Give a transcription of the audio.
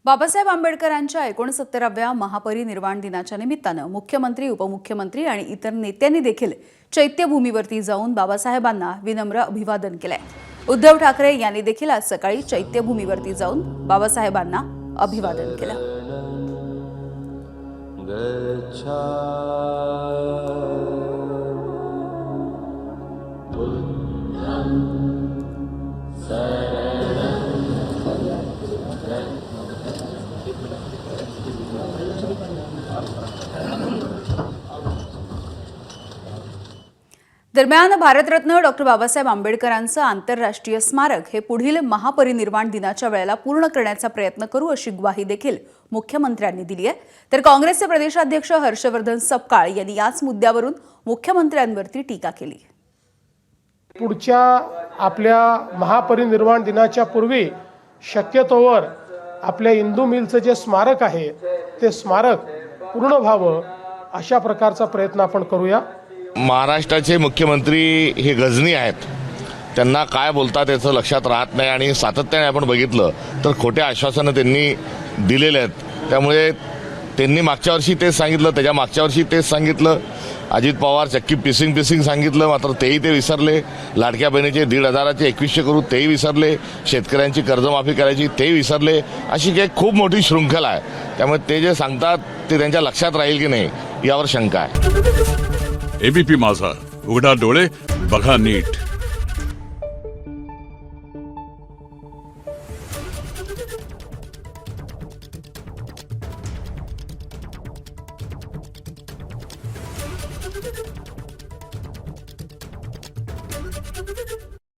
बाबासाहेब आंबेडकरांच्या 69व्या महापरिनिर्वाण दिनाच्या निमित्तानं मुख्यमंत्री, उपमुख्यमंत्री आणि इतर नेत्यांनी देखील चैत्यभूमीवरती जाऊन बाबासाहेबांना विनम्र अभिवादन केलंय। उद्धव ठाकरे यांनी देखील आज सकाळी चैत्यभूमीवरती जाऊन बाबासाहेबांना अभिवादन केलं। दरम्यान भारतरत्न डॉक्टर बाबासाहेब आंबेडकरांचं आंतरराष्ट्रीय स्मारक हे पुढील महापरिनिर्वाण दिनाच्या वेळेला पूर्ण करण्याचा प्रयत्न करू अशी ग्वाही देखील मुख्यमंत्र्यांनी दिली आहे। तर काँग्रेसचे प्रदेशाध्यक्ष हर्षवर्धन सपकाळ यांनी याच मुद्द्यावरून मुख्यमंत्र्यांवरती टीका केली। पुढच्या आपल्या महापरिनिर्वाण दिनाच्या पूर्वी शक्यतोवर आपल्या इंदू मिलचं जे स्मारक आहे ते स्मारक पूर्ण व्हावं अशा प्रकारचा प्रयत्न आपण करूया। महाराष्ट्राचे मुख्यमंत्री हे गजनी आहेत, त्यांना काय बोलतात याचं लक्षात राहत नाही आणि सातत्याने आपण बघितलं तर खोटे आश्वासनं त्यांनी दिलेले आहेत। त्यामुळे त्यांनी मागच्या वर्षी तेच सांगितलं, त्याच्या मागच्या वर्षी तेच सांगितलं, अजित पवार चक्की पिसिंग सांगितलं, मात्र तेही ते विसरले। लाडक्या बहिणीचे 1,500चे 2100 करू तेही विसरले, शेतकऱ्यांची कर्जमाफी करायची तेही विसरले। अशी काही खूप मोठी शृंखला आहे, त्यामुळे ते जे सांगतात ते त्यांच्या लक्षात राहील की नाही यावर शंका आहे। एबीपी माझा, उघडा डोळे बघा नीट।